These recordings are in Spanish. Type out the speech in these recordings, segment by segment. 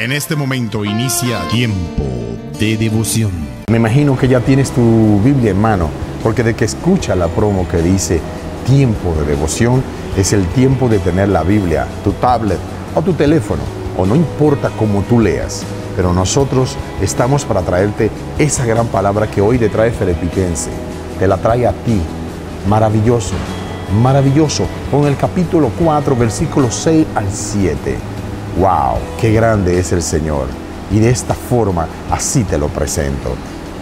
En este momento inicia Tiempo de Devoción. Me imagino que ya tienes tu Biblia en mano, porque de que escucha la promo que dice Tiempo de Devoción, es el tiempo de tener la Biblia, tu tablet o tu teléfono, o no importa cómo tú leas, pero nosotros estamos para traerte esa gran palabra que hoy te trae Filipenses, te la trae a ti. Maravilloso, maravilloso, con el capítulo 4, versículos 6 al 7. ¡Wow! ¡Qué grande es el Señor! Y de esta forma, así te lo presento.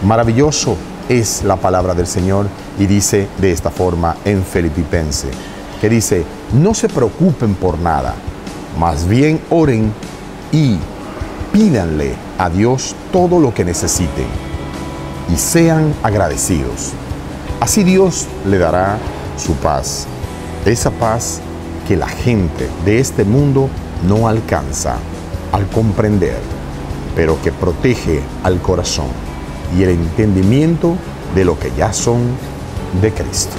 Maravilloso es la palabra del Señor, y dice de esta forma en Filipenses, que dice: no se preocupen por nada, más bien oren y pídanle a Dios todo lo que necesiten y sean agradecidos. Así Dios le dará su paz, esa paz que la gente de este mundo no alcanza al comprender, pero que protege al corazón y el entendimiento de lo que ya son de Cristo.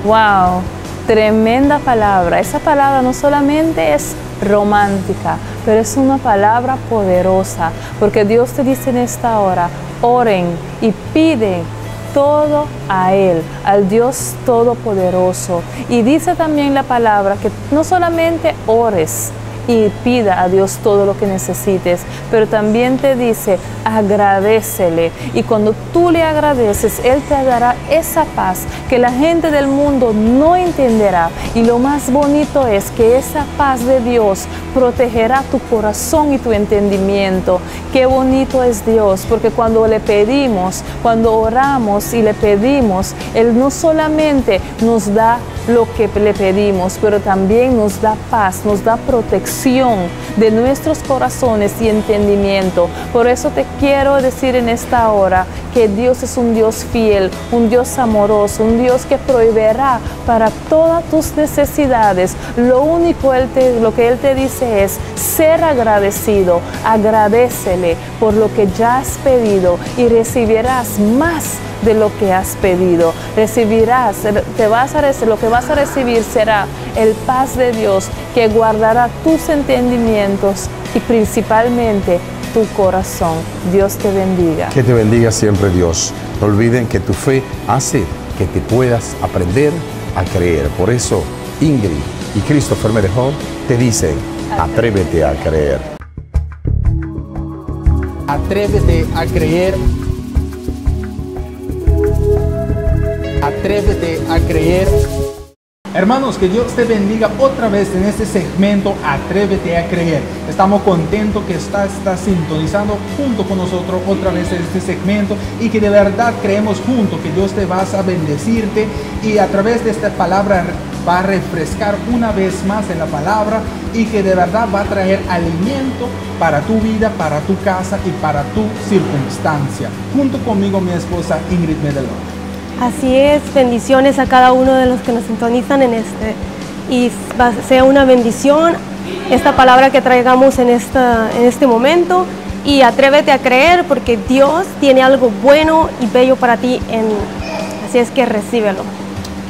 ¡Wow! Tremenda palabra. Esa palabra no solamente es romántica, pero es una palabra poderosa, porque Dios te dice en esta hora: oren y piden todo a Él, al Dios Todopoderoso. Y dice también la palabra que no solamente ores y pida a Dios todo lo que necesites, pero también te dice: agradécele. Y cuando tú le agradeces, Él te dará esa paz que la gente del mundo no entenderá. Y lo más bonito es que esa paz de Dios protegerá tu corazón y tu entendimiento. Qué bonito es Dios, porque cuando le pedimos, cuando oramos y le pedimos, Él no solamente nos da lo que le pedimos, pero también nos da paz, nos da protección de nuestros corazones y entendimiento. Por eso te quiero decir en esta hora que Dios es un Dios fiel, un Dios amoroso, un Dios que proveerá para todas tus necesidades. Lo único lo que Él te dice es ser agradecido. Agradécele por lo que ya has pedido y recibirás más de lo que has pedido. Recibirás, lo que vas a recibir será el paz de Dios, que guardará tus entendimientos y principalmente tu corazón. Dios te bendiga. Que te bendiga siempre Dios. No olviden que tu fe hace que te puedas aprender a creer. Por eso Ingrid y Christopher Medejón te dicen: atrévete a creer. Atrévete a creer. Atrévete a creer. Hermanos, que Dios te bendiga otra vez en este segmento Atrévete a creer. Estamos contentos que estás sintonizando junto con nosotros otra vez en este segmento, y que de verdad creemos juntos que Dios te va a bendecirte, y a través de esta palabra va a refrescar una vez más en la palabra, y que de verdad va a traer alimento para tu vida, para tu casa y para tu circunstancia. Junto conmigo, mi esposa Ingrid Medellón. Así es, bendiciones a cada uno de los que nos sintonizan y sea una bendición esta palabra que traigamos en este momento, y atrévete a creer, porque Dios tiene algo bueno y bello para ti, así es que recíbelo.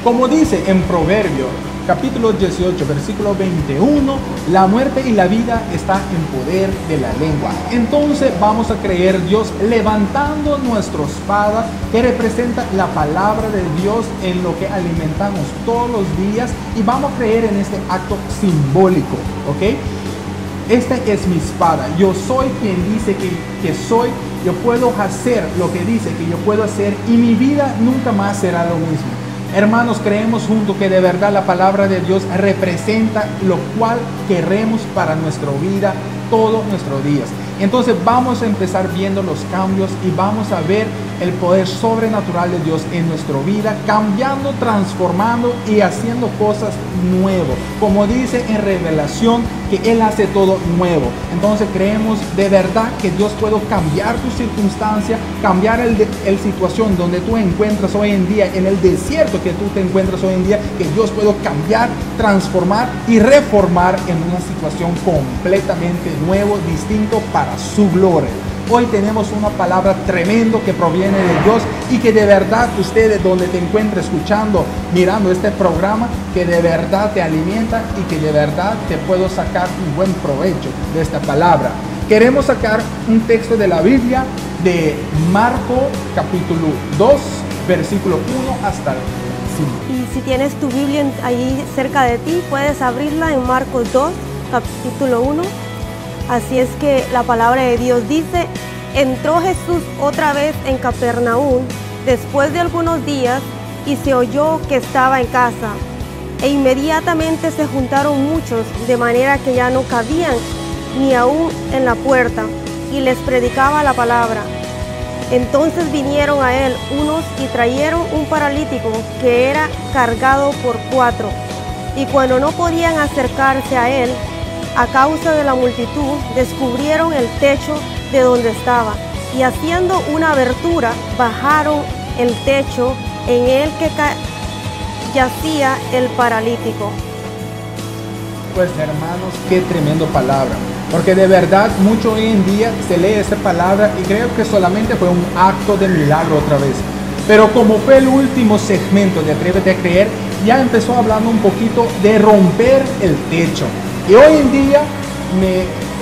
Como dice en Proverbios capítulo 18, versículo 21, la muerte y la vida está en poder de la lengua. Entonces vamos a creer Dios levantando nuestra espada, que representa la palabra de Dios, en lo que alimentamos todos los días, y vamos a creer en este acto simbólico, ¿ok? Esta es mi espada. Yo soy quien dice que soy. Yo puedo hacer lo que dice que yo puedo hacer, y mi vida nunca más será lo mismo. Hermanos, creemos juntos que de verdad la palabra de Dios representa lo cual queremos para nuestra vida todos nuestros días. Entonces vamos a empezar viendo los cambios, y vamos a ver el poder sobrenatural de Dios en nuestra vida, cambiando, transformando y haciendo cosas nuevas. Como dice en Revelación, que Él hace todo nuevo. Entonces creemos de verdad que Dios puede cambiar tu circunstancia, cambiar el situación donde tú encuentras hoy en día, en el desierto que tú te encuentras hoy en día, que Dios puede cambiar, transformar y reformar en una situación completamente nuevo, distinto, para su gloria. Hoy tenemos una palabra tremendo que proviene de Dios, y que de verdad ustedes, donde te encuentres escuchando, mirando este programa, que de verdad te alimenta y que de verdad te puedo sacar un buen provecho de esta palabra. Queremos sacar un texto de la Biblia de Marcos capítulo 2, versículo 1 hasta el 5. Y si tienes tu Biblia ahí cerca de ti, puedes abrirla en Marcos 2, capítulo 1. Así es que la palabra de Dios dice: entró Jesús otra vez en Capernaum después de algunos días y se oyó que estaba en casa. E inmediatamente se juntaron muchos, de manera que ya no cabían ni aún en la puerta, y les predicaba la palabra. Entonces vinieron a él unos y trajeron un paralítico que era cargado por 4. Y cuando no podían acercarse a él, a causa de la multitud, descubrieron el techo de donde estaba, y haciendo una abertura, bajaron el techo en el que yacía el paralítico. Pues hermanos, qué tremendo palabra, porque de verdad mucho hoy en día se lee esa palabra y creo que solamente fue un acto de milagro otra vez. Pero como fue el último segmento de Atrévete a Creer, ya empezó hablando un poquito de romper el techo. Y hoy en día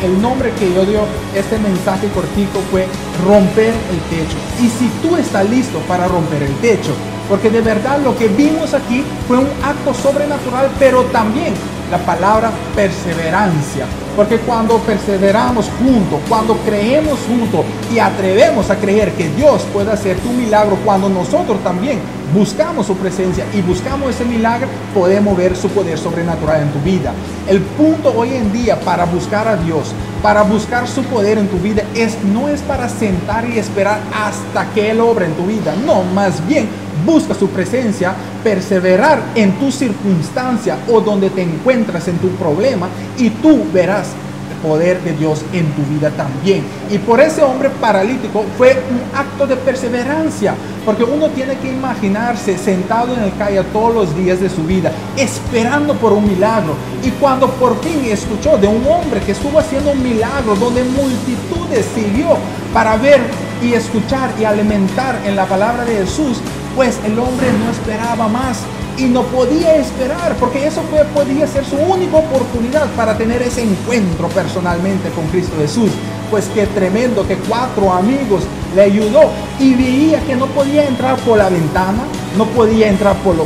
el nombre que yo dio este mensaje cortico fue romper el techo. Y si tú estás listo para romper el techo, porque de verdad lo que vimos aquí fue un acto sobrenatural, pero también la palabra perseverancia, porque cuando perseveramos juntos, cuando creemos juntos y atrevemos a creer que Dios puede hacer tu milagro, cuando nosotros también buscamos su presencia y buscamos ese milagro, podemos ver su poder sobrenatural en tu vida. El punto hoy en día para buscar a Dios, para buscar su poder en tu vida, no es para sentar y esperar hasta que Él obre en tu vida. No, más bien busca su presencia, perseverar en tu circunstancia o donde te encuentras en tu problema, y tú verás el poder de Dios en tu vida también. Y por ese hombre paralítico fue un acto de perseverancia, porque uno tiene que imaginarse sentado en el calle todos los días de su vida, esperando por un milagro. Y cuando por fin escuchó de un hombre que estuvo haciendo un milagro, donde multitudes siguió para ver y escuchar y alimentar en la palabra de Jesús, pues el hombre no esperaba más y no podía esperar, porque eso podía ser su única oportunidad para tener ese encuentro personalmente con Cristo Jesús. Pues qué tremendo que 4 amigos le ayudó, y veía que no podía entrar por la ventana, no podía entrar por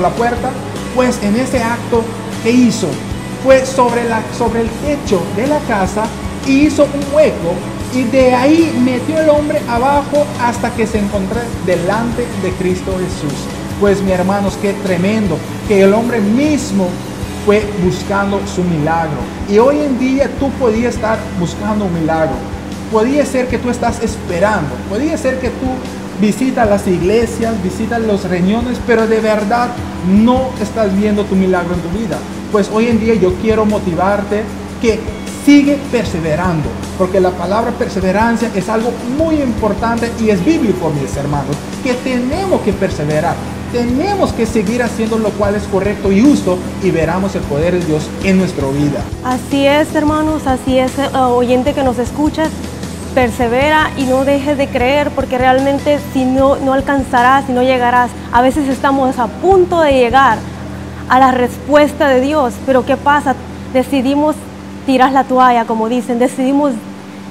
la puerta. Pues en ese acto que hizo fue sobre el techo de la casa y hizo un hueco, y de ahí metió el hombre abajo hasta que se encontró delante de Cristo Jesús. Pues mi hermanos, qué tremendo que el hombre mismo fue buscando su milagro. Y hoy en día tú podías estar buscando un milagro. Podría ser que tú estás esperando, podría ser que tú visitas las iglesias, visitas los reuniones, pero de verdad no estás viendo tu milagro en tu vida. Pues hoy en día yo quiero motivarte que sigue perseverando, porque la palabra perseverancia es algo muy importante y es bíblico, mis hermanos, que tenemos que perseverar, tenemos que seguir haciendo lo cual es correcto y justo, y veremos el poder de Dios en nuestra vida. Así es, hermanos, así es, oyente que nos escuchas, persevera y no dejes de creer, porque realmente si no alcanzarás, si no llegarás. A veces estamos a punto de llegar a la respuesta de Dios, pero ¿qué pasa? Decidimos tirar la toalla, como dicen, decidimos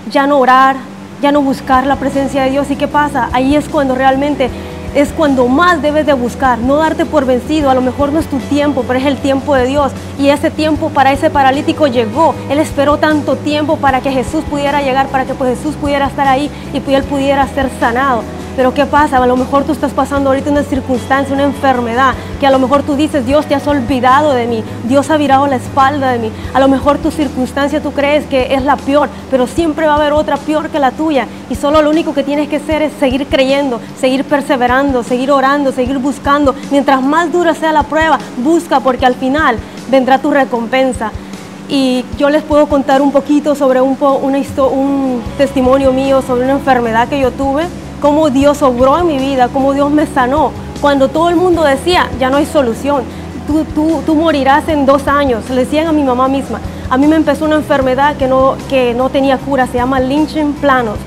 ya no orar, ya no buscar la presencia de Dios. ¿Y qué pasa? Ahí es cuando realmente es cuando más debes de buscar, no darte por vencido. A lo mejor no es tu tiempo, pero es el tiempo de Dios, y ese tiempo para ese paralítico llegó. Él esperó tanto tiempo para que Jesús pudiera llegar, para que pues Jesús pudiera estar ahí y él pudiera ser sanado. Pero ¿qué pasa? A lo mejor tú estás pasando ahorita una circunstancia, una enfermedad, que a lo mejor tú dices, Dios te has olvidado de mí, Dios ha virado la espalda de mí. A lo mejor tu circunstancia tú crees que es la peor, pero siempre va a haber otra peor que la tuya, y solo lo único que tienes que hacer es seguir creyendo, seguir perseverando, seguir orando, seguir buscando. Mientras más dura sea la prueba, busca, porque al final vendrá tu recompensa. Y yo les puedo contar un poquito sobre un testimonio mío sobre una enfermedad que yo tuve, cómo Dios obró en mi vida, cómo Dios me sanó, cuando todo el mundo decía, ya no hay solución, tú morirás en 2 años, le decían a mi mamá misma. A mí me empezó una enfermedad que no tenía cura, se llama Lynch Planus,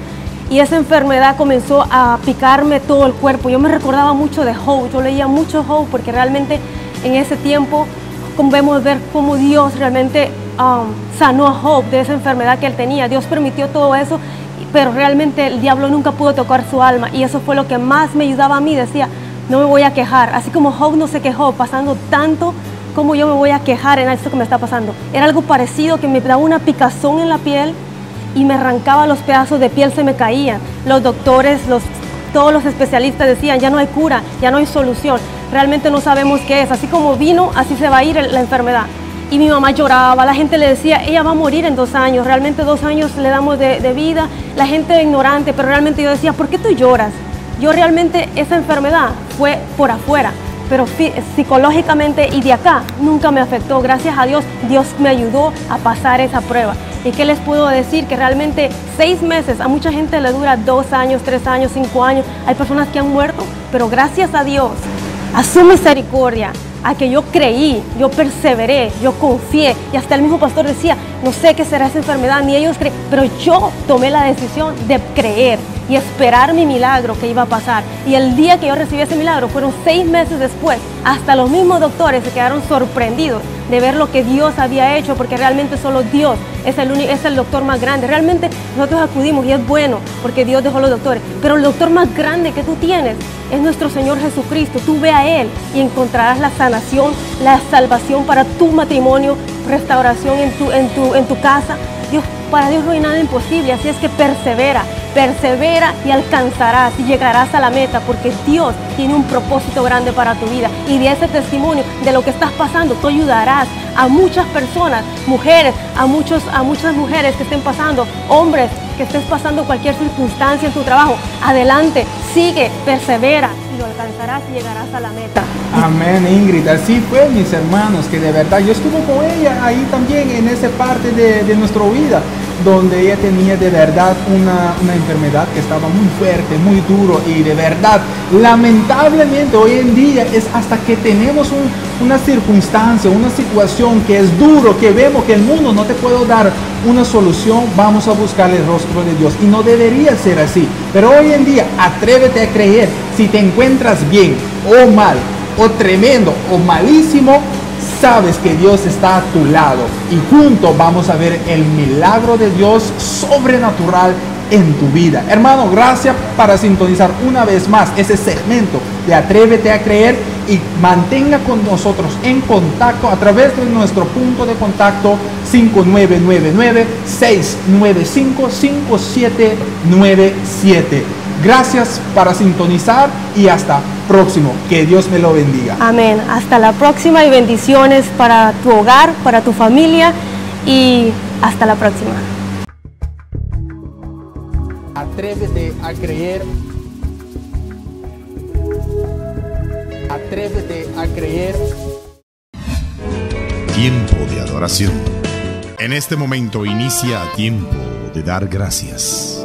y esa enfermedad comenzó a picarme todo el cuerpo. Yo me recordaba mucho de Hope, yo leía mucho Hope, porque realmente en ese tiempo podemos ver cómo Dios realmente sanó a Job de esa enfermedad que él tenía. Dios permitió todo eso, pero realmente el diablo nunca pudo tocar su alma, y eso fue lo que más me ayudaba a mí. Decía, no me voy a quejar, así como Job no se quejó pasando tanto, como yo me voy a quejar en esto que me está pasando. Era algo parecido, que me daba una picazón en la piel y me arrancaba, los pedazos de piel se me caían. Los doctores, todos los especialistas decían, ya no hay cura, ya no hay solución, realmente no sabemos qué es, así como vino, así se va a ir la enfermedad. Y mi mamá lloraba, la gente le decía, ella va a morir en 2 años, realmente 2 años le damos de vida, la gente ignorante, pero realmente yo decía, ¿por qué tú lloras? Yo realmente, esa enfermedad fue por afuera, pero psicológicamente y de acá nunca me afectó. Gracias a Dios, Dios me ayudó a pasar esa prueba. ¿Y qué les puedo decir? Que realmente 6 meses, a mucha gente le dura 2 años, 3 años, 5 años. Hay personas que han muerto, pero gracias a Dios, a su misericordia, a que yo creí, yo perseveré, yo confié, y hasta el mismo pastor decía, no sé qué será esa enfermedad, ni ellos creen, pero yo tomé la decisión de creer y esperar mi milagro que iba a pasar. Y el día que yo recibí ese milagro fueron 6 meses después. Hasta los mismos doctores se quedaron sorprendidos de ver lo que Dios había hecho, porque realmente solo Dios es el doctor más grande. Realmente nosotros acudimos y es bueno porque Dios dejó los doctores, pero el doctor más grande que tú tienes es nuestro Señor Jesucristo. Tú ve a Él y encontrarás la sanación, la salvación para tu matrimonio, restauración en tu casa. Para Dios no hay nada imposible, así es que persevera y alcanzarás y llegarás a la meta, porque Dios tiene un propósito grande para tu vida, y de ese testimonio, de lo que estás pasando, tú ayudarás a muchas personas, mujeres, a muchas mujeres que estén pasando, hombres que estés pasando cualquier circunstancia en tu trabajo. Adelante, sigue, persevera y lo alcanzarás y llegarás a la meta. Amén, Ingrid. Así fue, mis hermanos, que de verdad yo estuve con ella ahí también en esa parte de nuestra vida, donde ella tenía de verdad una enfermedad que estaba muy fuerte, muy duro, y de verdad, lamentablemente hoy en día es hasta que tenemos una circunstancia, una situación que es duro, que vemos que el mundo no te puede dar una solución, vamos a buscar el rostro de Dios, y no debería ser así. Pero hoy en día, atrévete a creer. Si te encuentras bien o mal, o tremendo o malísimo, sabes que Dios está a tu lado, y juntos vamos a ver el milagro de Dios sobrenatural en tu vida. Hermano, gracias para sintonizar una vez más ese segmento de Atrévete a Creer, y mantenga con nosotros en contacto a través de nuestro punto de contacto 5999-695-5797. Gracias para sintonizar y hasta próximo. Que Dios me lo bendiga. Amén. Hasta la próxima, y bendiciones para tu hogar, para tu familia, y hasta la próxima. Atrévete a creer. Atrévete a creer. Tiempo de adoración. En este momento inicia Tiempo de Dar Gracias.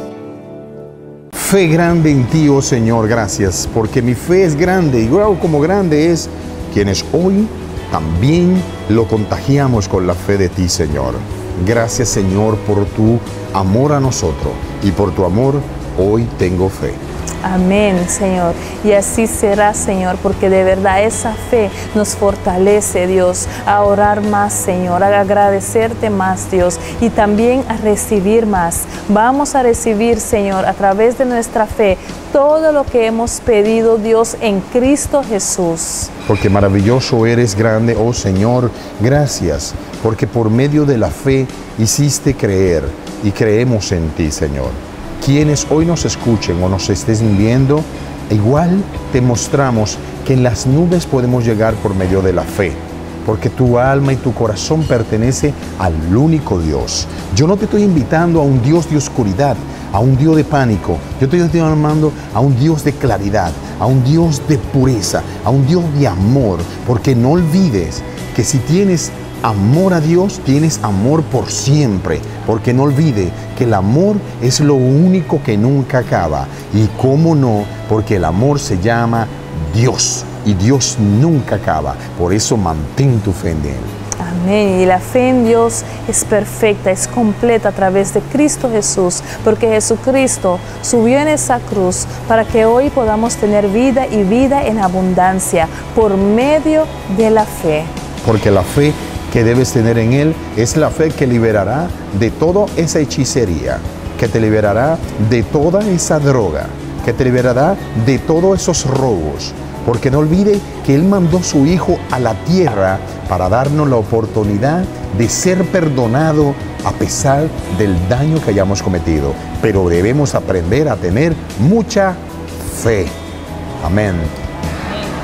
Fe grande en ti, oh Señor, gracias, porque mi fe es grande, y luego como grande es quienes hoy también lo contagiamos con la fe de ti, Señor. Gracias, Señor, por tu amor a nosotros, y por tu amor hoy tengo fe. Amén, Señor. Y así será, Señor, porque de verdad esa fe nos fortalece, Dios, a orar más, Señor, a agradecerte más, Dios, y también a recibir más. Vamos a recibir, Señor, a través de nuestra fe, todo lo que hemos pedido, Dios, en Cristo Jesús. Porque maravilloso eres, grande, oh Señor, gracias, porque por medio de la fe hiciste creer, y creemos en ti, Señor. Quienes hoy nos escuchen o nos estén viendo, igual te mostramos que en las nubes podemos llegar por medio de la fe, porque tu alma y tu corazón pertenece al único Dios. Yo no te estoy invitando a un Dios de oscuridad, a un Dios de pánico. Yo te estoy llamando a un Dios de claridad, a un Dios de pureza, a un Dios de amor, porque no olvides que si tienes amor a Dios, tienes amor por siempre, porque no olvide que el amor es lo único que nunca acaba. Y cómo no, porque el amor se llama Dios, y Dios nunca acaba. Por eso mantén tu fe en Él. Amén. Y la fe en Dios es perfecta, es completa a través de Cristo Jesús, porque Jesucristo subió en esa cruz para que hoy podamos tener vida, y vida en abundancia, por medio de la fe. Porque la fe que debes tener en Él es la fe que liberará de toda esa hechicería, que te liberará de toda esa droga, que te liberará de todos esos robos. Porque no olvide que Él mandó su Hijo a la tierra para darnos la oportunidad de ser perdonado a pesar del daño que hayamos cometido. Pero debemos aprender a tener mucha fe. Amén.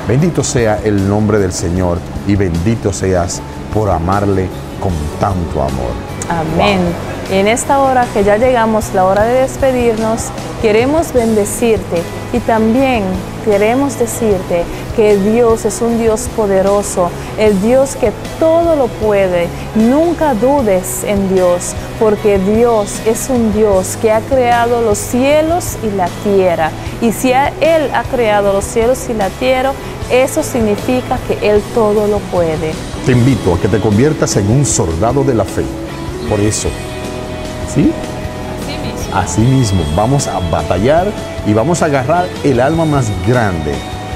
Bendito sea el nombre del Señor y bendito seas por amarle con tanto amor. Amén. Wow. En esta hora que ya llegamos, la hora de despedirnos, queremos bendecirte y también queremos decirte que Dios es un Dios poderoso, el Dios que todo lo puede. Nunca dudes en Dios, porque Dios es un Dios que ha creado los cielos y la tierra. Y si Él ha creado los cielos y la tierra, eso significa que Él todo lo puede. Te invito a que te conviertas en un soldado de la fe. Por eso, ¿sí? Así mismo, vamos a batallar y vamos a agarrar el alma más grande.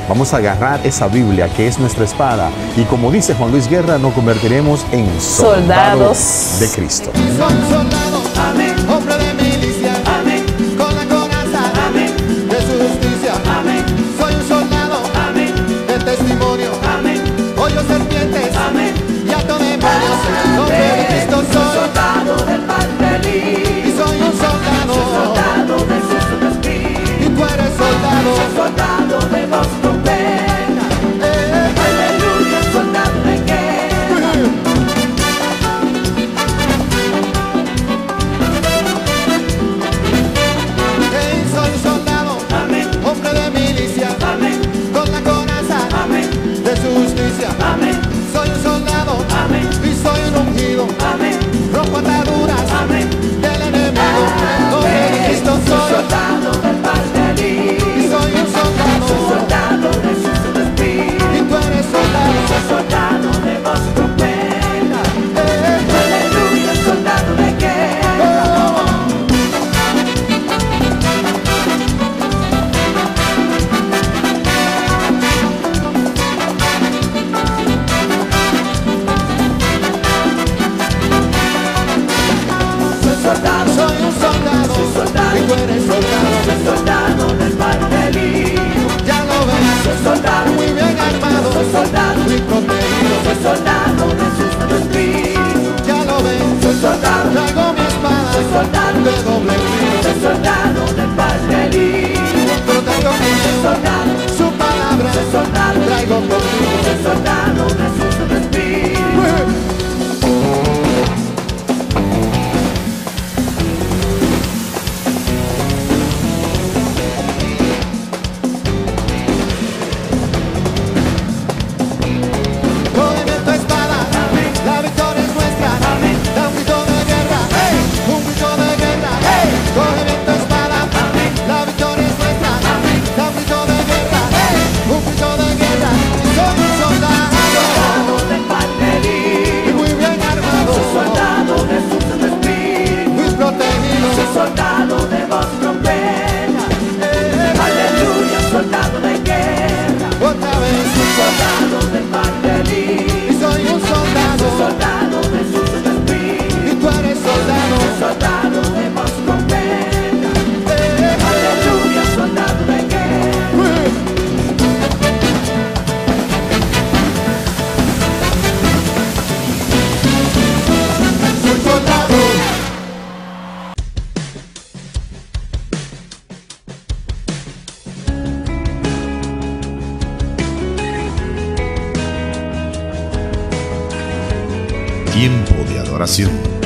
Vamos a agarrar esa Biblia que es nuestra espada. Y como dice Juan Luis Guerra, nos convertiremos en soldados de Cristo. Soy soldado, amén, hombre de milicia, amén, con la coraza, amén, de su justicia, amén. Soy un soldado, amén, de testimonio, amén, hoyos serpientes, amén, y ato demonios, nombre de Cristo soy soldado del Padre y soy un soldado, de su espíritu, y tú eres soldado, soldado de los trompetas, aleluya, soldado de guerra. Soy soldado, amén, hombre de milicia, amén, con la coraza, amén, de su justicia, amén. Soy un soldado, amén, y soy un ungido, amén, rompo ataduras, amén, del enemigo, nombre de Cristo soy soldado del Padre y soy un soldado de su espíritu, y tú eres soldado de voz trompeta, aleluya, soldado de guerra. Soy un soldado, y tú eres soldado del Padre. Ya lo ves, muy bien armado, muy protegido, de su espíritu. Ya lo ves, traigo mi espada, de doble filo, del Padre. Pero traigo conmigo su palabra, traigo conmigo, de su espíritu. Soldado de voz trompeta, aleluya, soldado de guerra. Otra vez, soldado del Padre, y soy un soldado de su espíritu, y tú eres soldado de voz trompeta, aleluya, soldado de guerra. Soy soldado. Tiempo de adoración.